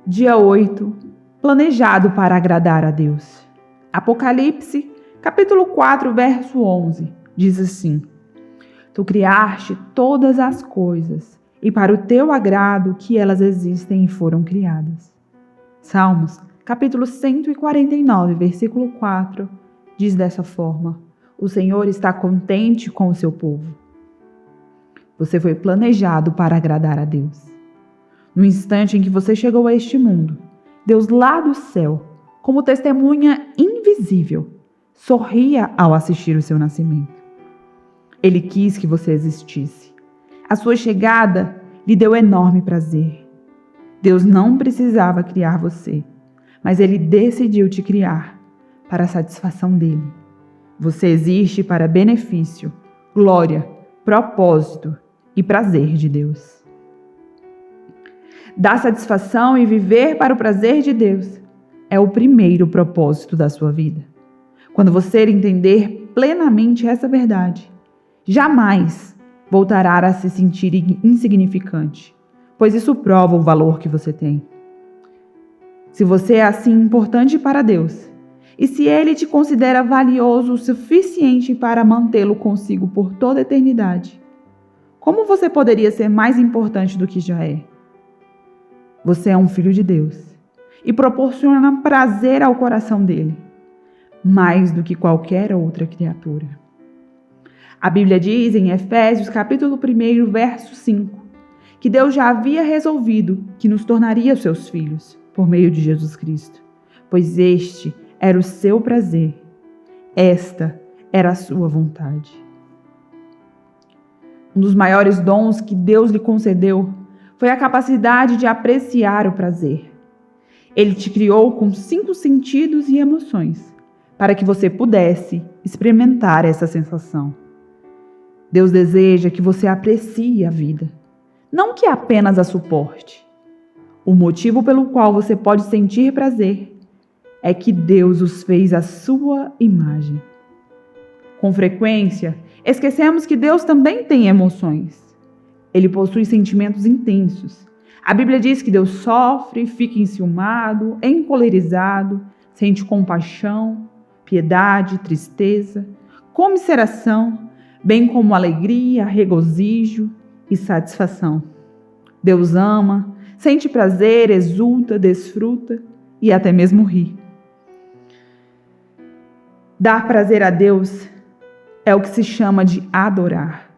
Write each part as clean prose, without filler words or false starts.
Dia 8. Planejado para agradar a Deus. Apocalipse, capítulo 4, verso 11, diz assim: Tu criaste todas as coisas, e para o teu agrado que elas existem e foram criadas. Salmos, capítulo 149, versículo 4, diz dessa forma: O Senhor está contente com o seu povo. Você foi planejado para agradar a Deus. No instante em que você chegou a este mundo, Deus lá do céu, como testemunha invisível, sorria ao assistir o seu nascimento. Ele quis que você existisse. A sua chegada lhe deu enorme prazer. Deus não precisava criar você, mas Ele decidiu te criar para a satisfação dele. Você existe para benefício, glória, propósito e prazer de Deus. Dar satisfação e viver para o prazer de Deus é o primeiro propósito da sua vida. Quando você entender plenamente essa verdade, jamais voltará a se sentir insignificante, pois isso prova o valor que você tem. Se você é assim importante para Deus, e se Ele te considera valioso o suficiente para mantê-lo consigo por toda a eternidade, como você poderia ser mais importante do que já é? Você é um filho de Deus e proporciona prazer ao coração dele, mais do que qualquer outra criatura. A Bíblia diz em Efésios capítulo 1, verso 5, que Deus já havia resolvido que nos tornaria seus filhos por meio de Jesus Cristo, pois este era o seu prazer, esta era a sua vontade. Um dos maiores dons que Deus lhe concedeu foi a capacidade de apreciar o prazer. Ele te criou com 5 sentidos e emoções, para que você pudesse experimentar essa sensação. Deus deseja que você aprecie a vida, não que apenas a suporte. O motivo pelo qual você pode sentir prazer é que Deus os fez à sua imagem. Com frequência, esquecemos que Deus também tem emoções. Ele possui sentimentos intensos. A Bíblia diz que Deus sofre, fica enciumado, encolerizado, sente compaixão, piedade, tristeza, comiseração, bem como alegria, regozijo e satisfação. Deus ama, sente prazer, exulta, desfruta e até mesmo ri. Dar prazer a Deus é o que se chama de adorar.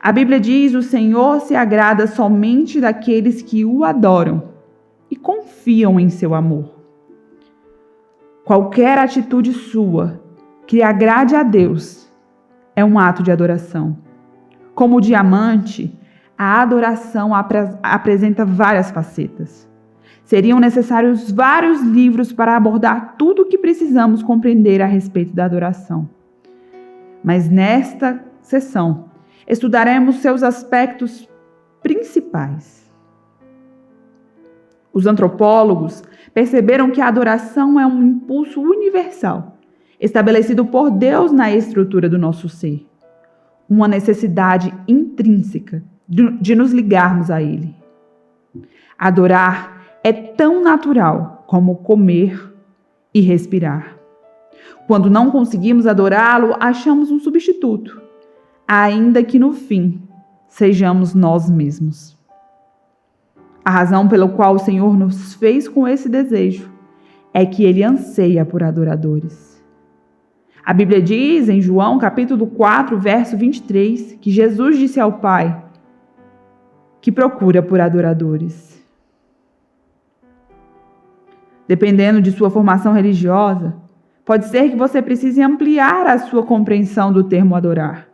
A Bíblia diz: o Senhor se agrada somente daqueles que o adoram e confiam em seu amor. Qualquer atitude sua que agrade a Deus é um ato de adoração. Como o diamante, a adoração apresenta várias facetas. Seriam necessários vários livros para abordar tudo o que precisamos compreender a respeito da adoração. Mas nesta sessão, estudaremos seus aspectos principais. Os antropólogos perceberam que a adoração é um impulso universal, estabelecido por Deus na estrutura do nosso ser. Uma necessidade intrínseca de nos ligarmos a Ele. Adorar é tão natural como comer e respirar. Quando não conseguimos adorá-lo, achamos um substituto, ainda que no fim sejamos nós mesmos. A razão pela qual o Senhor nos fez com esse desejo é que Ele anseia por adoradores. A Bíblia diz em João capítulo 4, verso 23, que Jesus disse ao Pai que procura por adoradores. Dependendo de sua formação religiosa, pode ser que você precise ampliar a sua compreensão do termo adorar.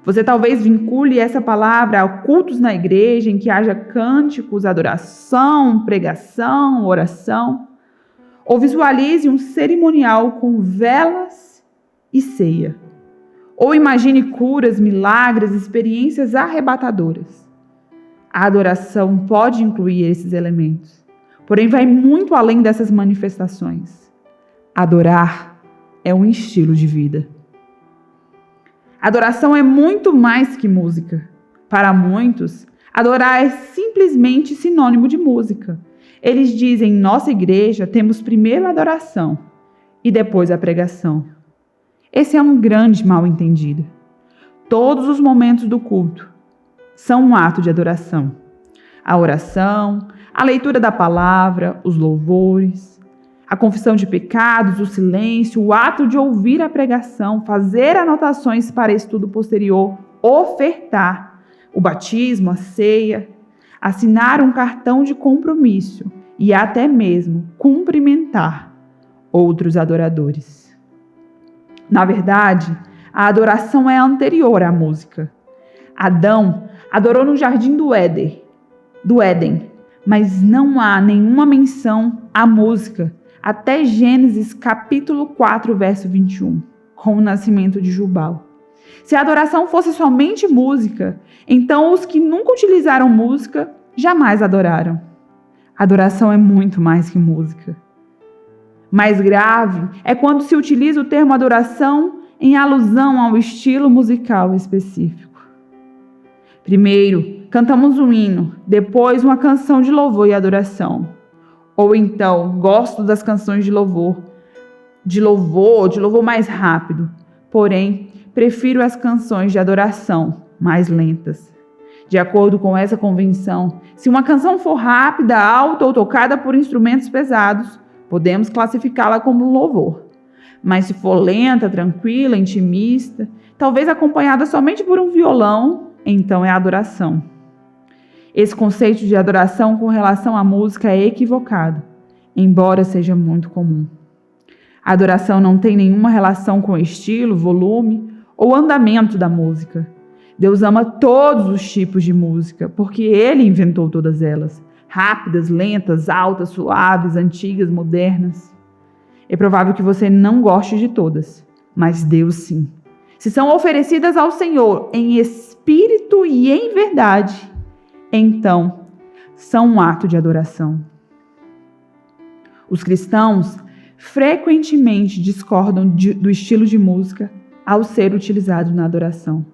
Você talvez vincule essa palavra a cultos na igreja em que haja cânticos, adoração, pregação, oração, ou visualize um cerimonial com velas e ceia, ou imagine curas, milagres, experiências arrebatadoras. A adoração pode incluir esses elementos, porém vai muito além dessas manifestações. Adorar é um estilo de vida. Adoração é muito mais que música. Para muitos, adorar é simplesmente sinônimo de música. Eles dizem, em nossa igreja temos primeiro a adoração e depois a pregação. Esse é um grande mal-entendido. Todos os momentos do culto são um ato de adoração. A oração, a leitura da palavra, os louvores, a confissão de pecados, o silêncio, o ato de ouvir a pregação, fazer anotações para estudo posterior, ofertar, o batismo, a ceia, assinar um cartão de compromisso e até mesmo cumprimentar outros adoradores. Na verdade, a adoração é anterior à música. Adão adorou no jardim do Éden, mas não há nenhuma menção à música até Gênesis capítulo 4, verso 21, com o nascimento de Jubal. Se a adoração fosse somente música, então os que nunca utilizaram música jamais adoraram. Adoração é muito mais que música. Mais grave é quando se utiliza o termo adoração em alusão ao estilo musical específico. Primeiro, cantamos um hino, depois uma canção de louvor e adoração. Ou então, gosto das canções de louvor mais rápido, porém, prefiro as canções de adoração mais lentas. De acordo com essa convenção, se uma canção for rápida, alta ou tocada por instrumentos pesados, podemos classificá-la como louvor. Mas se for lenta, tranquila, intimista, talvez acompanhada somente por um violão, então é adoração. Esse conceito de adoração com relação à música é equivocado, embora seja muito comum. A adoração não tem nenhuma relação com o estilo, volume ou andamento da música. Deus ama todos os tipos de música, porque Ele inventou todas elas. Rápidas, lentas, altas, suaves, antigas, modernas. É provável que você não goste de todas, mas Deus sim. Se são oferecidas ao Senhor em espírito e em verdade, então são um ato de adoração. Os cristãos frequentemente discordam do estilo de música ao ser utilizado na adoração,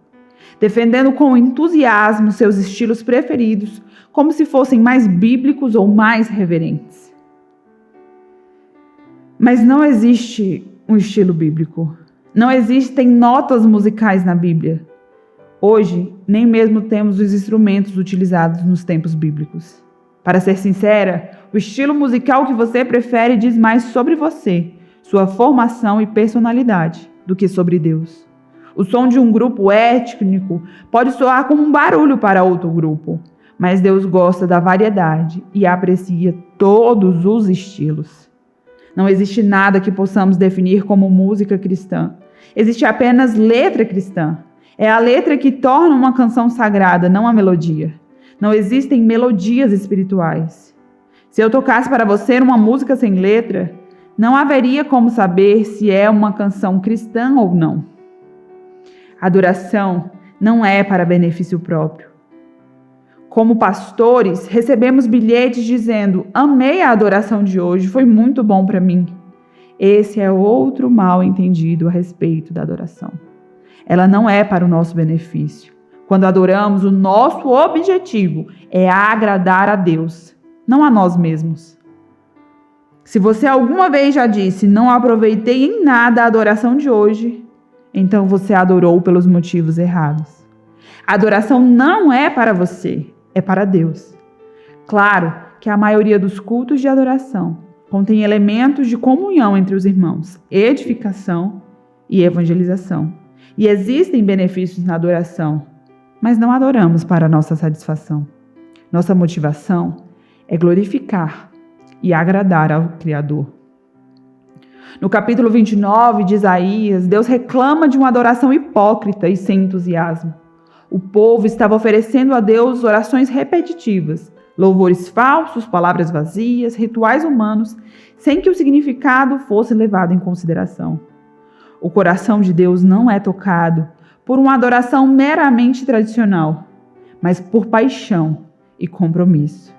defendendo com entusiasmo seus estilos preferidos como se fossem mais bíblicos ou mais reverentes. Mas não existe um estilo bíblico. Não existem notas musicais na Bíblia. Hoje, nem mesmo temos os instrumentos utilizados nos tempos bíblicos. Para ser sincera, o estilo musical que você prefere diz mais sobre você, sua formação e personalidade, do que sobre Deus. O som de um grupo étnico pode soar como um barulho para outro grupo, mas Deus gosta da variedade e aprecia todos os estilos. Não existe nada que possamos definir como música cristã. Existe apenas letra cristã. É a letra que torna uma canção sagrada, não a melodia. Não existem melodias espirituais. Se eu tocasse para você uma música sem letra, não haveria como saber se é uma canção cristã ou não. Adoração não é para benefício próprio. Como pastores, recebemos bilhetes dizendo: amei a adoração de hoje, foi muito bom para mim. Esse é outro mal entendido a respeito da adoração. Ela não é para o nosso benefício. Quando adoramos, o nosso objetivo é agradar a Deus, não a nós mesmos. Se você alguma vez já disse: não aproveitei em nada a adoração de hoje, então você adorou pelos motivos errados. A adoração não é para você, é para Deus. Claro que a maioria dos cultos de adoração contém elementos de comunhão entre os irmãos, edificação e evangelização. E existem benefícios na adoração, mas não adoramos para nossa satisfação. Nossa motivação é glorificar e agradar ao Criador. No capítulo 29 de Isaías, Deus reclama de uma adoração hipócrita e sem entusiasmo. O povo estava oferecendo a Deus orações repetitivas, louvores falsos, palavras vazias, rituais humanos, sem que o significado fosse levado em consideração. O coração de Deus não é tocado por uma adoração meramente tradicional, mas por paixão e compromisso.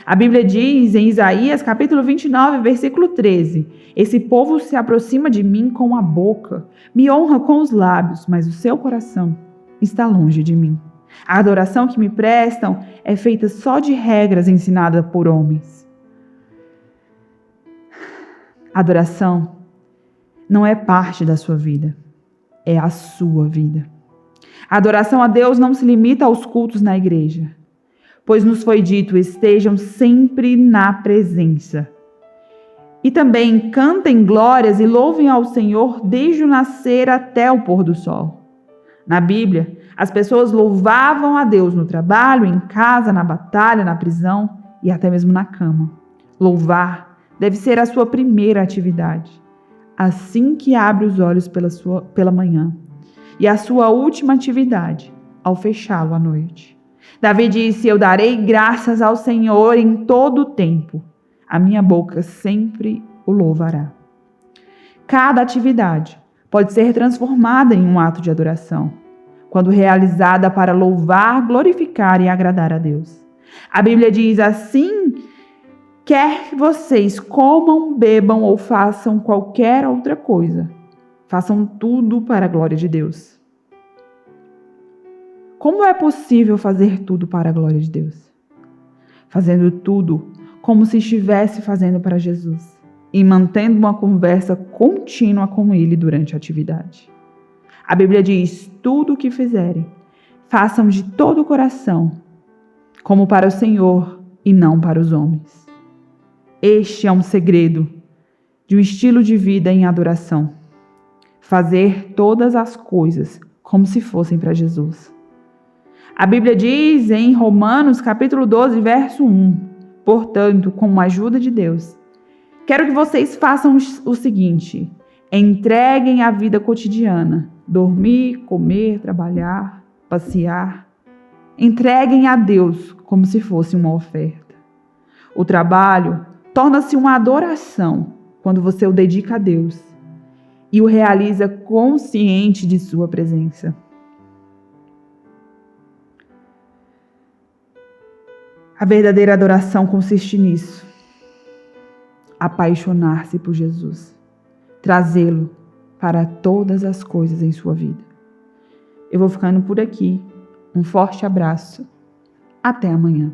A Bíblia diz em Isaías capítulo 29, versículo 13: esse povo se aproxima de mim com a boca, me honra com os lábios, mas o seu coração está longe de mim. A adoração que me prestam é feita só de regras ensinadas por homens. Adoração não é parte da sua vida, é a sua vida. A adoração a Deus não se limita aos cultos na igreja, pois nos foi dito: estejam sempre na presença. E também cantem glórias e louvem ao Senhor desde o nascer até o pôr do sol. Na Bíblia, as pessoas louvavam a Deus no trabalho, em casa, na batalha, na prisão e até mesmo na cama. Louvar deve ser a sua primeira atividade, assim que abre os olhos pela manhã, e a sua última atividade, ao fechá-lo à noite. Davi disse: eu darei graças ao Senhor em todo o tempo. A minha boca sempre o louvará. Cada atividade pode ser transformada em um ato de adoração, quando realizada para louvar, glorificar e agradar a Deus. A Bíblia diz assim: quer que vocês comam, bebam ou façam qualquer outra coisa, façam tudo para a glória de Deus. Como é possível fazer tudo para a glória de Deus? Fazendo tudo como se estivesse fazendo para Jesus e mantendo uma conversa contínua com Ele durante a atividade. A Bíblia diz: tudo o que fizerem, façam de todo o coração, como para o Senhor e não para os homens. Este é um segredo de um estilo de vida em adoração. Fazer todas as coisas como se fossem para Jesus. A Bíblia diz em Romanos capítulo 12, verso 1, portanto, com a ajuda de Deus, quero que vocês façam o seguinte: entreguem a vida cotidiana, dormir, comer, trabalhar, passear. Entreguem a Deus como se fosse uma oferta. O trabalho torna-se uma adoração quando você o dedica a Deus e o realiza consciente de sua presença. A verdadeira adoração consiste nisso: apaixonar-se por Jesus, trazê-lo para todas as coisas em sua vida. Eu vou ficando por aqui. Um forte abraço. Até amanhã.